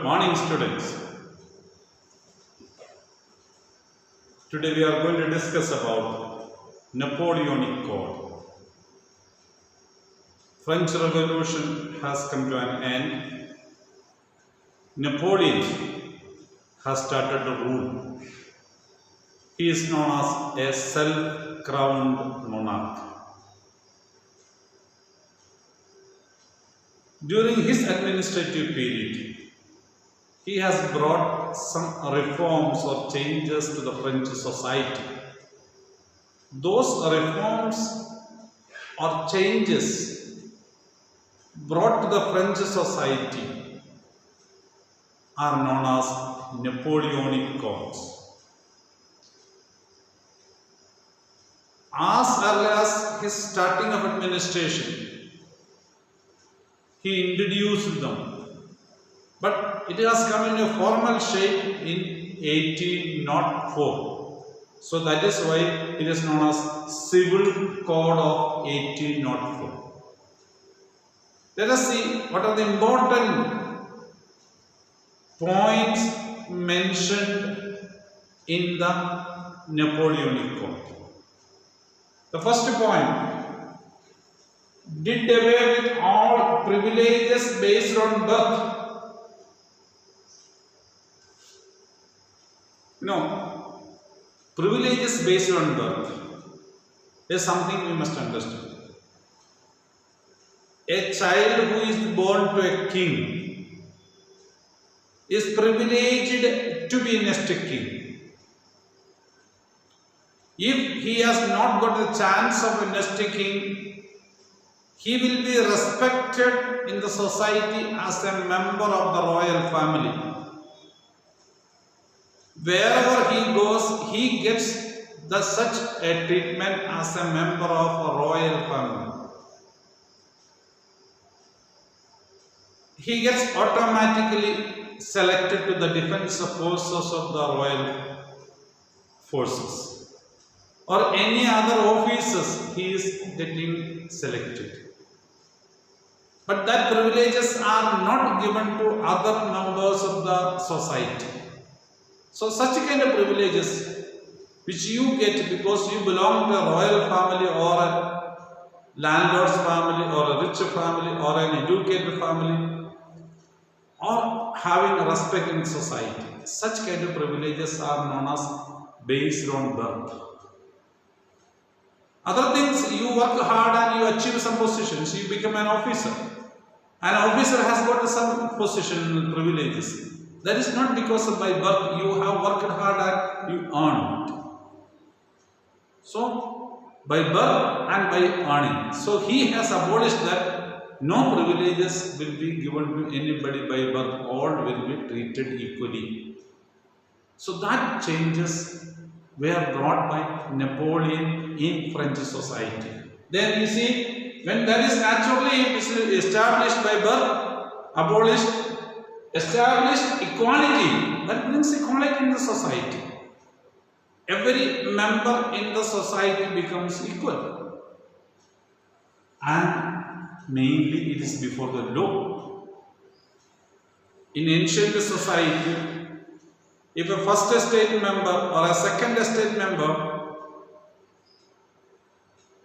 Good morning, students. Today we are going to discuss about Napoleonic Code. French Revolution has come to an end. Napoleon has started to rule. He is known as a self-crowned monarch. During his administrative period, he has brought some reforms or changes to the French society. Those reforms or changes brought to the French society are known as Napoleonic Codes. As early as his starting of administration, he introduced them, but it has come in a formal shape in 1804. So that is why it is known as Civil Code of 1804. Let us see what are the important points mentioned in the Napoleonic Code. The first point: did away with all privileges based on birth. Privileges based on birth is something we must understand. A child who is born to a king is privileged to be next king. If he has not got the chance of a next king, he will be respected in the society as a member of the royal family. Wherever he goes, he gets such a treatment as a member of a royal family. He gets automatically selected to the defense forces of the royal forces, or any other offices he is getting selected. But that privileges are not given to other members of the society. So such kind of privileges which you get because you belong to a royal family or a landlord's family or a rich family or an educated family or having respect in society, such kind of privileges are known as based on birth. Other things, you work hard and you achieve some positions, you become an officer. An officer has got some position privileges. That is not because of by birth, you have worked hard and you earned it. So, by birth and by earning. So, he has abolished that no privileges will be given to anybody by birth, all will be treated equally. So, that changes were brought by Napoleon in French society. Then you see, when that is naturally established by birth, abolished, established equality, that brings equality in the society. Every member in the society becomes equal, and mainly it is before the law. In ancient society, if a first estate member or a second estate member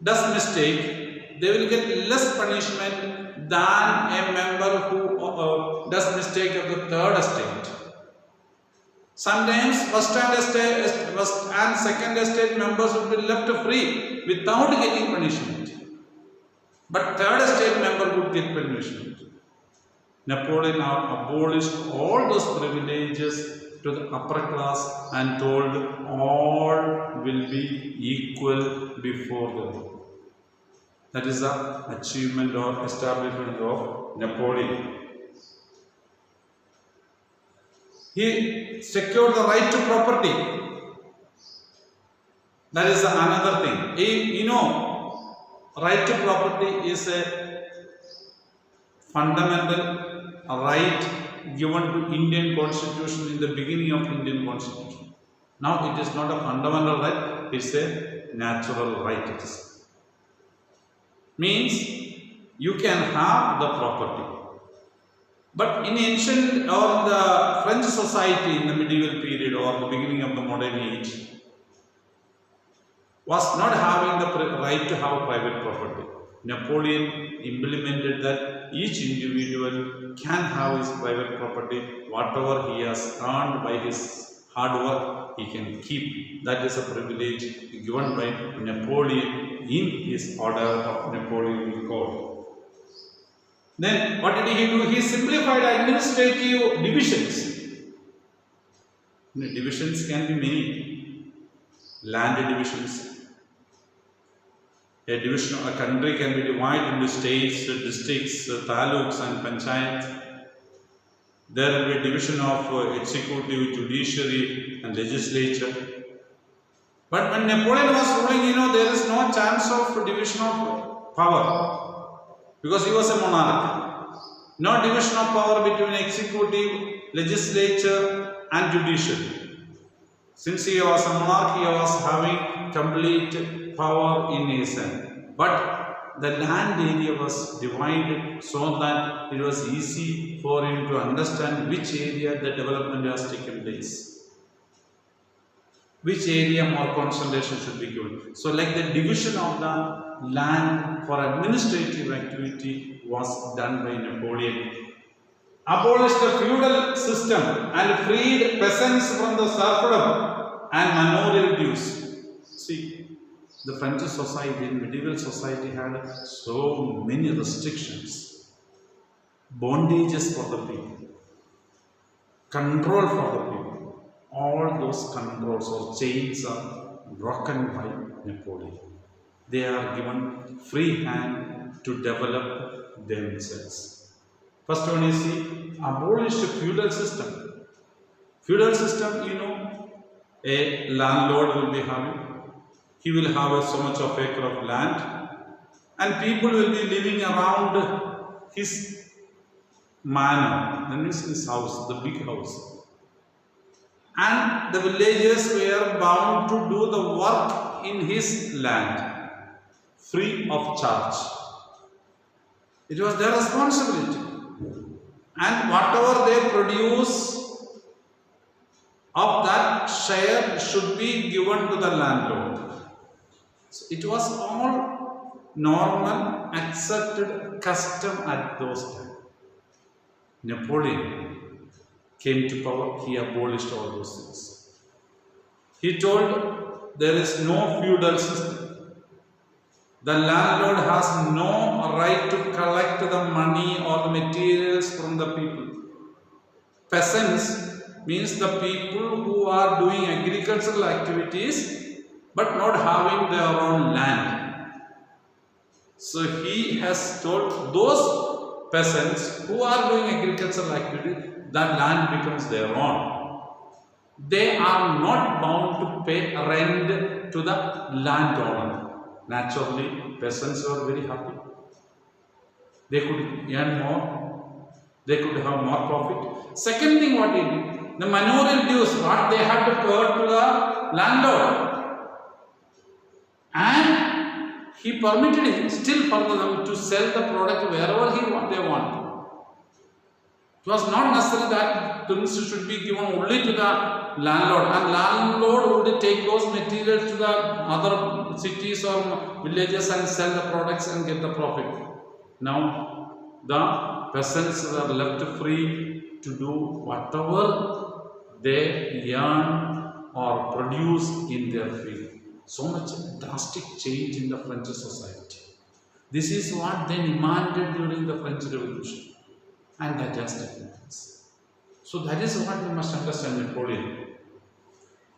does mistake, they will get less punishment than a member who does mistake of the third estate. Sometimes first and second estate members will be left free without getting punishment, but third estate member would get punishment. Napoleon abolished all those privileges to the upper class and told all will be equal before the law. That is the achievement or establishment of Napoleon. He secured the right to property. That is another thing. Right to property is a fundamental right given to Indian Constitution in the beginning of Indian Constitution. Now it is not a fundamental right, it is a natural right. It is. Means you can have the property. But in ancient or the French society in the medieval period or the beginning of the modern age was not having the right to have private property. Napoleon implemented that each individual can have his private property, whatever he has earned by his hard work, he can keep. That is a privilege given by Napoleon in his order of Napoleonic Code. Then what did he do? He simplified administrative divisions. Divisions can be many. Land divisions. A division of a country can be divided into states, districts, taluks and panchayats. There will be a division of executive, judiciary and legislature. But when Napoleon was ruling, there is no chance of division of power because he was a monarch. No division of power between executive, legislature and judiciary. Since he was a monarch, he was having complete power in his hand. But the land area was divided so that it was easy for him to understand which area the development has taken place, which area more concentration should be given. So like the division of the land for administrative activity was done by Napoleon. Abolished the feudal system and freed peasants from the serfdom and manorial dues. See, the French society, medieval society had so many restrictions, bondages for the people, control for the people. All those controls or chains are broken by Napoleon. They are given free hand to develop themselves. First one is abolished feudal system. Feudal system, a landlord will be having. He will have so much of acre of land and people will be living around his manor, that means his house, the big house. And the villagers were bound to do the work in his land free of charge. It was their responsibility. And whatever they produce of that share should be given to the landlord. So it was all normal, accepted custom at those times. Napoleon came to power, he abolished all those things. He told there is no feudal system. The landlord has no right to collect the money or the materials from the people. Peasants means the people who are doing agricultural activities but not having their own land. So he has told those peasants who are doing agricultural activity, that land becomes their own. They are not bound to pay rent to the landowner. Naturally, peasants were very happy. They could earn more. They could have more profit. Second thing what he did, the manorial dues, what they had to pay to the landlord. And he permitted it still for them to sell the product wherever they want. It was not necessary that things should be given only to the landlord, and landlord would take those materials to the other cities or villages and sell the products and get the profit. Now the peasants were left free to do whatever they earn or produce in their field. So much drastic change in the French society. This is what they demanded during the French Revolution, and that has taken place. So that is what we must understand Napoleon.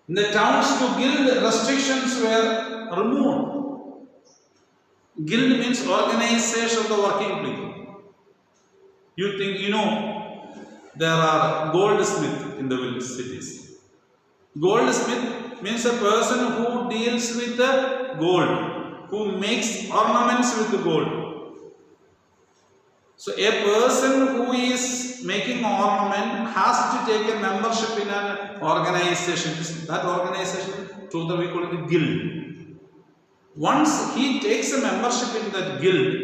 In the towns to guild, restrictions were removed. Guild means organization of the working people. You think, there are goldsmiths in the village cities. Goldsmith means a person who deals with the gold, who makes ornaments with the gold. So a person who is making ornament has to take a membership in an organization. That organization, through the we call it a guild. Once he takes a membership in that guild,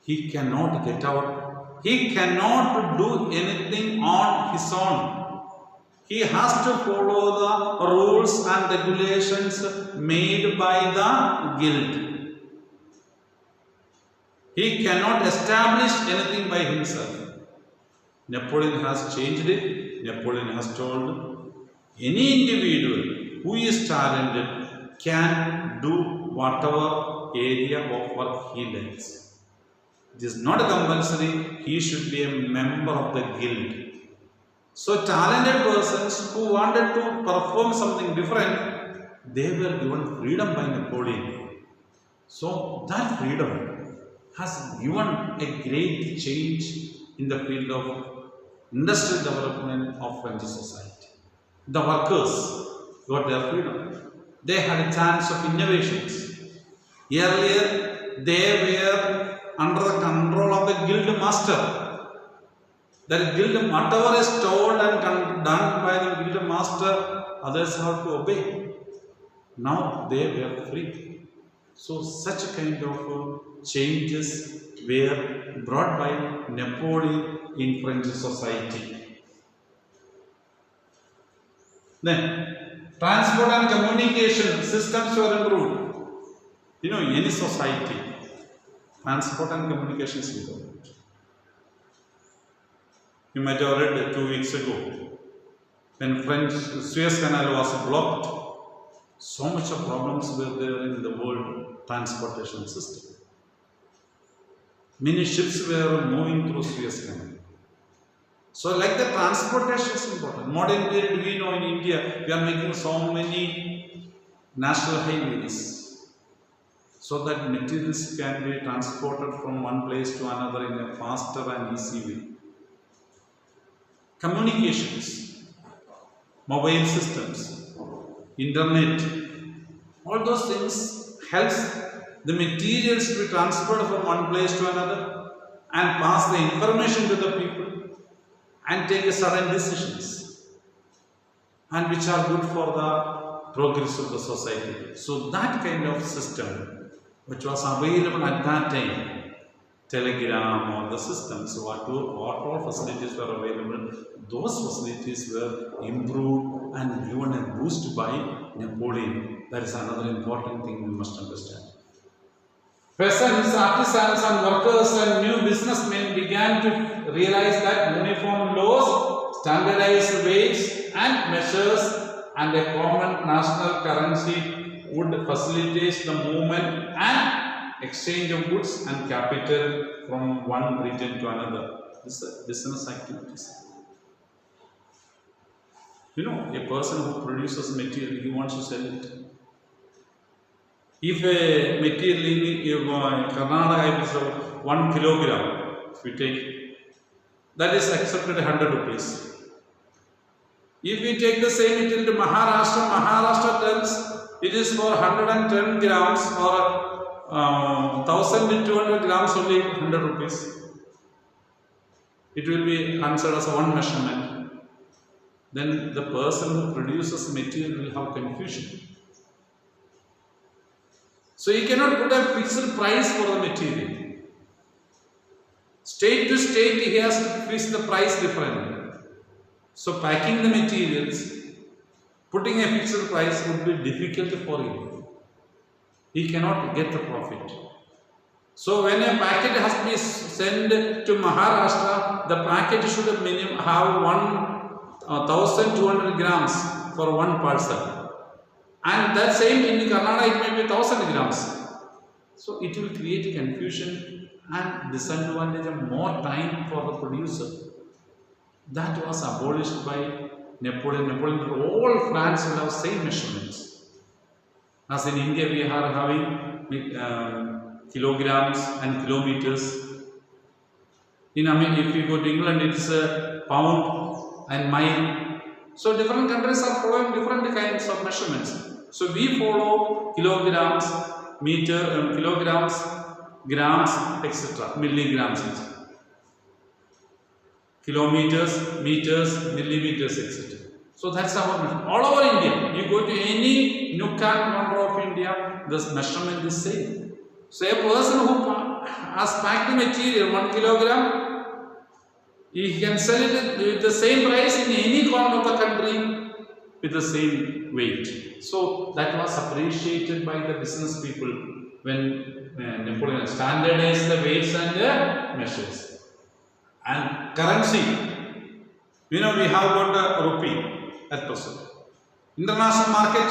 he cannot get out. he cannot do anything on his own. He has to follow the rules and regulations made by the guild. He cannot establish anything by himself. Napoleon has changed it. Napoleon has told any individual who is talented can do whatever area of work he likes. It is not compulsory he should be a member of the guild. So talented persons who wanted to perform something different, they were given freedom by Napoleon. So that freedom has given a great change in the field of industrial development of French society. The workers got their freedom. They had a chance of innovations. Earlier, they were under the control of the guild master. That guild, whatever is told and done by the guild master, others have to obey. Now they were free. So such kind of changes were brought by Napoleon in French society. Then, transport and communication systems were improved. Any society, transport and communication is important. You might have read 2 weeks ago, when French Suez Canal was blocked, so much of problems were there in the world transportation system. Many ships were moving through Suez Canal. So like the transportation is important. Modern period, we know in India, we are making so many national highways so that materials can be transported from one place to another in a faster and easy way. Communications, mobile systems, internet, all those things helps the materials to be transferred from one place to another and pass the information to the people and take certain decisions and which are good for the progress of the society. So that kind of system which was available at that time, telegram or the systems, what all facilities were available, those facilities were improved and given a boost by Napoleon. That is another important thing we must understand. Peasants, artisans and workers and new businessmen began to realize that uniform laws, standardized weights and measures and a common national currency would facilitate the movement and exchange of goods and capital from one region to another. This is business activities. A person who produces material, he wants to sell it. If a material in Karnataka is 1 kilogram, if we take, that is accepted 100 rupees. If we take the same material to Maharashtra, Maharashtra tells it is for 110 grams or 1200 grams only 100 rupees. It will be considered as one measurement. Then the person who produces material will have confusion. So he cannot put a fixed price for the material. State to state he has to fix the price differently. So packing the materials, putting a fixed price would be difficult for him. He cannot get the profit. So when a packet has to be sent to Maharashtra, the packet should have 1,200 grams for one parcel. And that same in Karnataka, it may be 1,000 grams. So it will create confusion and disadvantage and more time for the producer. That was abolished by Napoleon. Napoleon, all France will have same measurements. As in India, we are having kilograms and kilometers. If you go to England, it's a pound and mile. So different countries are following different kinds of measurements. So we follow kilograms, kilograms, grams, etc., milligrams, kilometers, meters, millimeters, etc. So that's our measurement. All over India, you go to any nook and corner of India, this measurement is same. So a person who has packed the material 1 kilogram, He can sell it with the same price in any corner of the country with the same weight. So that was appreciated by the business people when Napoleon standardized the weights and the measures. And currency, we have got a rupee at present. International market,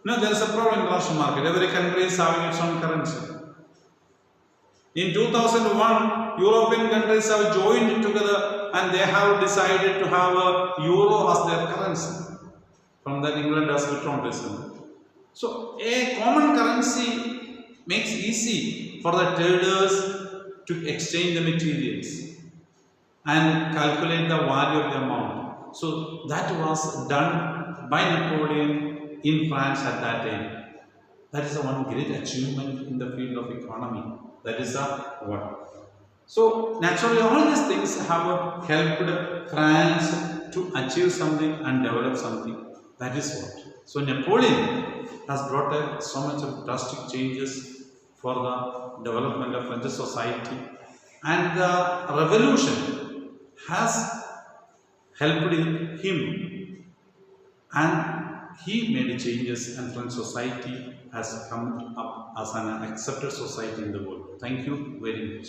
there is a problem in international market. Every country is having its own currency. In 2001, European countries have joined together and they have decided to have a euro as their currency. From that, England has withdrawn this. So, a common currency makes easy for the traders to exchange the materials and calculate the value of the amount. So, that was done by Napoleon in France at that time. That is one great achievement in the field of economy. That is one. So naturally, all these things have helped France to achieve something and develop something. That is what. So Napoleon has brought so much of drastic changes for the development of French society, and the revolution has helped him, and he made changes, and French society has come up as an accepted society in the world. Thank you very much.